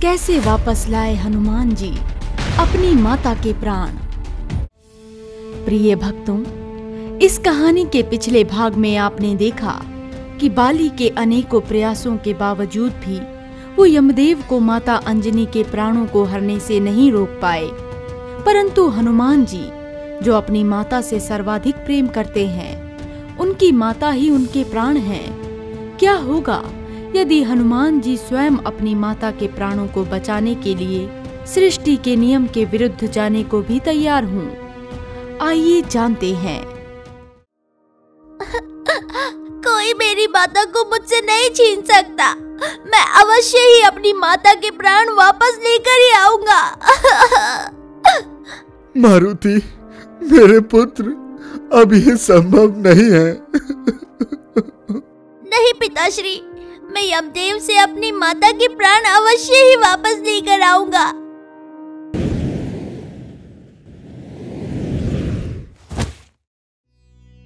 कैसे वापस लाए हनुमान जी अपनी माता के प्राण। प्रिय भक्तों, इस कहानी के पिछले भाग में आपने देखा कि बाली के अनेकों प्रयासों के बावजूद भी वो यमदेव को माता अंजनी के प्राणों को हरने से नहीं रोक पाए, परंतु हनुमान जी जो अपनी माता से सर्वाधिक प्रेम करते हैं, उनकी माता ही उनके प्राण हैं। क्या होगा यदि हनुमान जी स्वयं अपनी माता के प्राणों को बचाने के लिए सृष्टि के नियम के विरुद्ध जाने को भी तैयार हों? आइए जानते हैं। कोई मेरी माता को मुझसे नहीं छीन सकता। मैं अवश्य ही अपनी माता के प्राण वापस लेकर ही आऊंगा। मारुति, मेरे पुत्र, अब ये संभव नहीं है। नहीं पिताश्री, मैं यमदेव से अपनी माता के प्राण अवश्य ही वापस लेकर आऊंगा।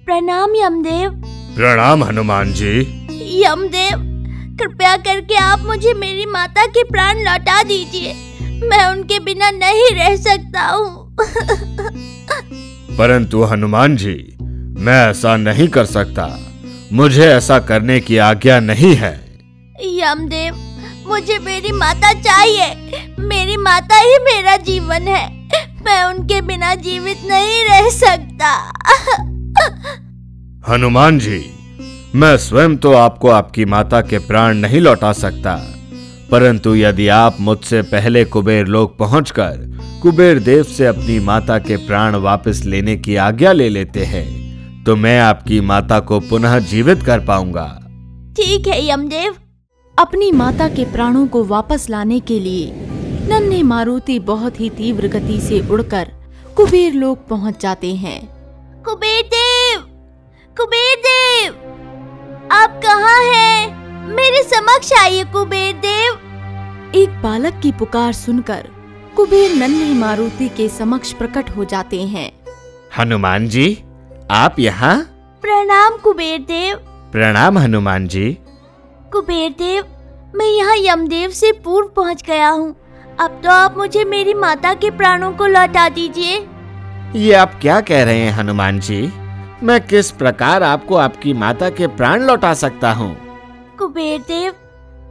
प्रणाम यमदेव। प्रणाम हनुमान जी। यमदेव, कृपया करके आप मुझे मेरी माता के प्राण लौटा दीजिए। मैं उनके बिना नहीं रह सकता हूँ। परंतु हनुमान जी, मैं ऐसा नहीं कर सकता। मुझे ऐसा करने की आज्ञा नहीं है। यमदेव, मुझे मेरी माता चाहिए। मेरी माता ही मेरा जीवन है। मैं उनके बिना जीवित नहीं रह सकता। हनुमान जी, मैं स्वयं तो आपको आपकी माता के प्राण नहीं लौटा सकता, परंतु यदि आप मुझसे पहले कुबेर लोक पहुंचकर कुबेर देव से अपनी माता के प्राण वापस लेने की आज्ञा ले लेते हैं, तो मैं आपकी माता को पुनः जीवित कर पाऊंगा। ठीक है यमदेव। अपनी माता के प्राणों को वापस लाने के लिए नन्हे मारुति बहुत ही तीव्र गति से उड़कर कुबेर लोक पहुंच जाते हैं। कुबेर देव, कुबेर देव, आप कहाँ हैं? मेरे समक्ष आइए कुबेर देव। एक बालक की पुकार सुनकर कुबेर नन्हे मारुति के समक्ष प्रकट हो जाते हैं। हनुमान जी, आप यहाँ? प्रणाम कुबेर देव। प्रणाम हनुमान जी। कुबेर देव, मैं यहाँ यमदेव से पूर्व पहुँच गया हूँ। अब तो आप मुझे मेरी माता के प्राणों को लौटा दीजिए। ये आप क्या कह रहे हैं हनुमान जी? मैं किस प्रकार आपको आपकी माता के प्राण लौटा सकता हूँ? कुबेर देव,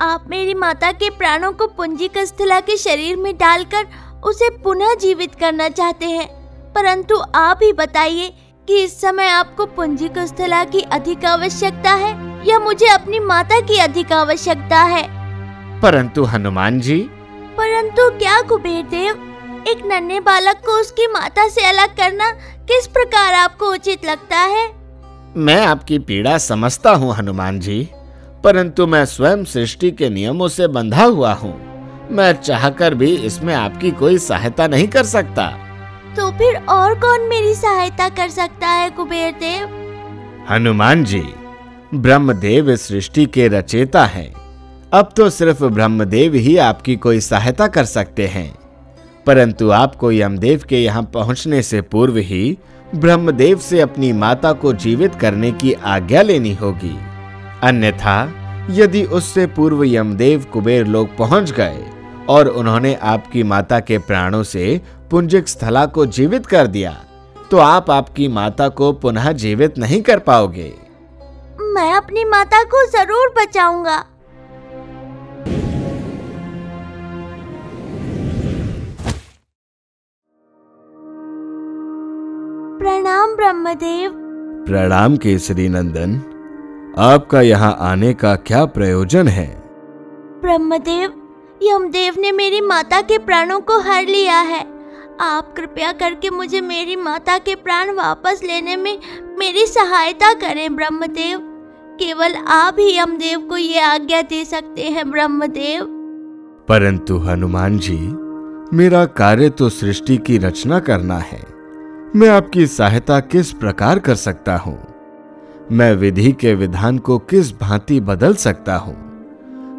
आप मेरी माता के प्राणों को पुंजिकस्थला के शरीर में डालकर उसे पुनः जीवित करना चाहते हैं, परंतु आप ही बताइए कि इस समय आपको पुंजिकस्थला की अधिक आवश्यकता है या मुझे अपनी माता की अधिक आवश्यकता है? परंतु हनुमान जी। परंतु क्या कुबेर देव? एक नन्हे बालक को उसकी माता से अलग करना किस प्रकार आपको उचित लगता है? मैं आपकी पीड़ा समझता हूँ हनुमान जी, परंतु मैं स्वयं सृष्टि के नियमों से बंधा हुआ हूँ। मैं चाहकर भी इसमें आपकी कोई सहायता नहीं कर सकता। तो फिर और कौन मेरी सहायता कर सकता है कुबेर देव? हनुमान जी, ब्रह्मदेव इस सृष्टि के रचयिता हैं। अब तो सिर्फ ब्रह्मदेव ही आपकी कोई सहायता कर सकते हैं, परंतु आपको यमदेव के यहाँ पहुँचने से पूर्व ही ब्रह्मदेव से अपनी माता को जीवित करने की आज्ञा लेनी होगी। अन्यथा यदि उससे पूर्व यमदेव कुबेर लोक पहुंच गए और उन्होंने आपकी माता के प्राणों से पुंजिक स्थला को जीवित कर दिया, तो आप आपकी माता को पुनः जीवित नहीं कर पाओगे। मैं अपनी माता को जरूर बचाऊंगा। प्रणाम ब्रह्मदेव। प्रणाम केसरी नंदन। आपका यहाँ आने का क्या प्रयोजन है? ब्रह्मदेव, यमदेव ने मेरी माता के प्राणों को हर लिया है। आप कृपया करके मुझे मेरी माता के प्राण वापस लेने में मेरी सहायता करें ब्रह्मदेव। केवल आप ही यमदेव को ये आज्ञा दे सकते हैं ब्रह्मदेव। परंतु हनुमान जी, मेरा कार्य तो सृष्टि की रचना करना है। मैं आपकी सहायता किस प्रकार कर सकता हूँ? मैं विधि के विधान को किस भांति बदल सकता हूँ?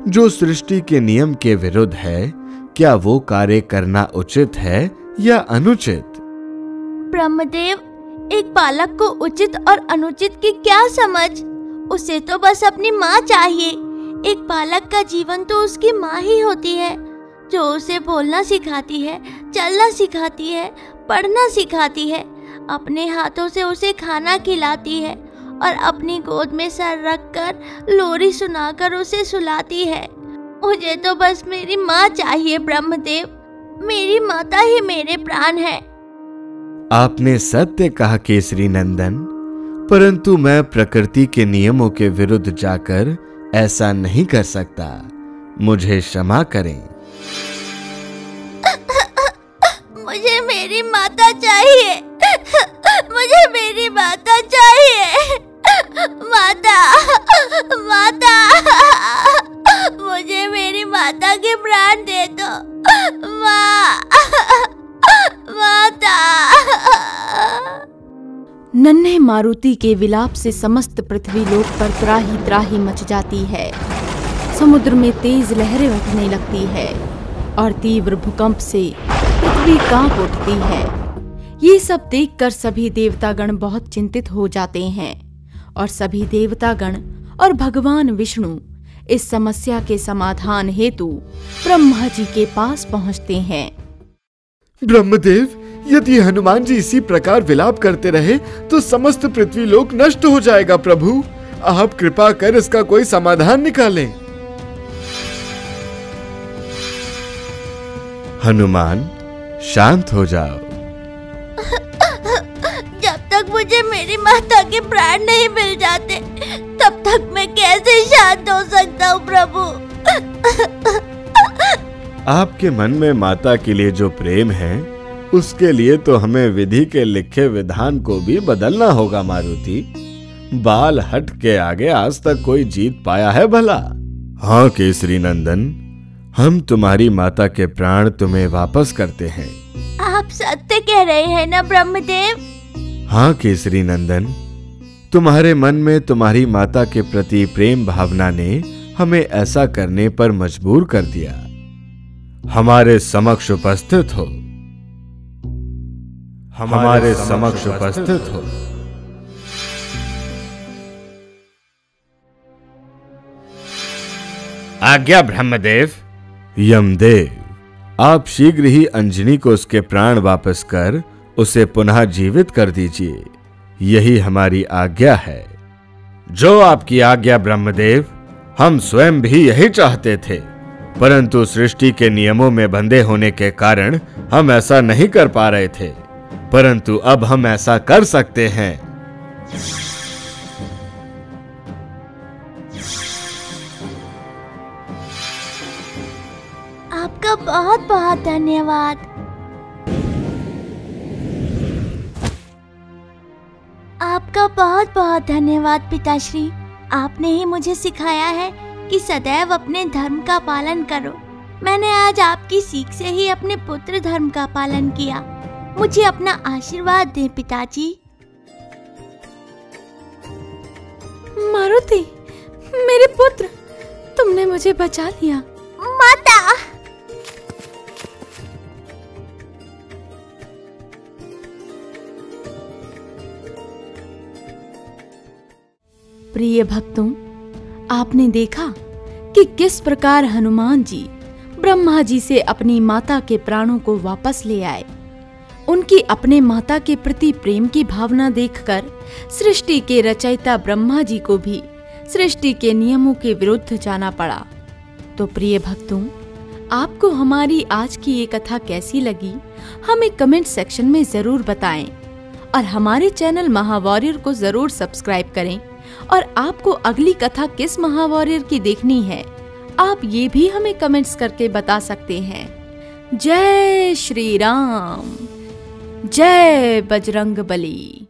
जो सृष्टि के नियम के विरुद्ध है, क्या वो कार्य करना उचित है या अनुचित? ब्रह्मदेव, एक बालक को उचित और अनुचित की क्या समझ? उसे तो बस अपनी माँ चाहिए। एक बालक का जीवन तो उसकी माँ ही होती है। जो उसे बोलना सिखाती है, चलना सिखाती है, पढ़ना सिखाती है, अपने हाथों से उसे खाना खिलाती है और अपनी गोद में सर रखकर लोरी सुनाकर उसे सुलाती है। मुझे तो बस मेरी माँ चाहिए ब्रह्मदेव। मेरी माता ही मेरे प्राण है। आपने सत्य कहा केसरी नंदन, परंतु मैं प्रकृति के नियमों के विरुद्ध जाकर ऐसा नहीं कर सकता। मुझे क्षमा करें। मुझे मेरी माता चाहिए। मुझे मेरी माता चाहिए। माता, माता, मुझे मेरी माता के प्राण दे दो। माँ, माता। नन्हे मारुति के विलाप से समस्त पृथ्वी लोक पर त्राही त्राही मच जाती है। समुद्र में तेज लहरें उठने लगती है और तीव्र भूकंप से पृथ्वी कांप उठती है। ये सब देखकर सभी देवतागण बहुत चिंतित हो जाते हैं और सभी देवतागण और भगवान विष्णु इस समस्या के समाधान हेतु ब्रह्मा जी के पास पहुंचते हैं। ब्रह्मदेव, यदि हनुमान जी इसी प्रकार विलाप करते रहे तो समस्त पृथ्वी लोक नष्ट हो जाएगा। प्रभु, आप कृपा कर इसका कोई समाधान निकालें। हनुमान, शांत हो जाओ। जब तक मुझे मेरी माता के प्राण नहीं मिल जाते, तब तक मैं कैसे शांत हो सकता हूँ प्रभु? आपके मन में माता के लिए जो प्रेम है, उसके लिए तो हमें विधि के लिखे विधान को भी बदलना होगा मारुति। बाल हट के आगे आज तक कोई जीत पाया है भला? हाँ केसरी नंदन, हम तुम्हारी माता के प्राण तुम्हें वापस करते हैं। आप सत्य कह रहे हैं ना ब्रह्मदेव? हाँ केसरी नंदन, तुम्हारे मन में तुम्हारी माता के प्रति प्रेम भावना ने हमें ऐसा करने पर मजबूर कर दिया। हमारे समक्ष उपस्थित हो। हमारे समक्ष उपस्थित हो। आज्ञा ब्रह्मदेव। यमदेव, आप शीघ्र ही अंजनी को उसके प्राण वापस कर उसे पुनः जीवित कर दीजिए। यही हमारी आज्ञा है। जो आपकी आज्ञा ब्रह्मदेव। हम स्वयं भी यही चाहते थे, परंतु सृष्टि के नियमों में बंधे होने के कारण हम ऐसा नहीं कर पा रहे थे, परंतु अब हम ऐसा कर सकते हैं। आपका बहुत बहुत धन्यवाद। आपका बहुत बहुत धन्यवाद पिताश्री। आपने ही मुझे सिखाया है कि सदैव अपने धर्म का पालन करो। मैंने आज आपकी सीख से ही अपने पुत्र धर्म का पालन किया। मुझे अपना आशीर्वाद दें पिताजी। मारुति, मेरे पुत्र, तुमने मुझे बचा लिया। माता, प्रिय भक्तों, आपने देखा कि किस प्रकार हनुमान जी ब्रह्मा जी से अपनी माता के प्राणों को वापस ले आए। उनकी अपने माता के प्रति प्रेम की भावना देखकर सृष्टि के रचयिता ब्रह्मा जी को भी सृष्टि के नियमों के विरुद्ध जाना पड़ा। तो प्रिय भक्तों, आपको हमारी आज की ये कथा कैसी लगी, हमें कमेंट सेक्शन में जरूर बताएं और हमारे चैनल महावॉरियर को जरूर सब्सक्राइब करें। और आपको अगली कथा किस महावॉरियर की देखनी है, आप ये भी हमें कमेंट्स करके बता सकते हैं। जय श्री राम, जय बजरंग बली।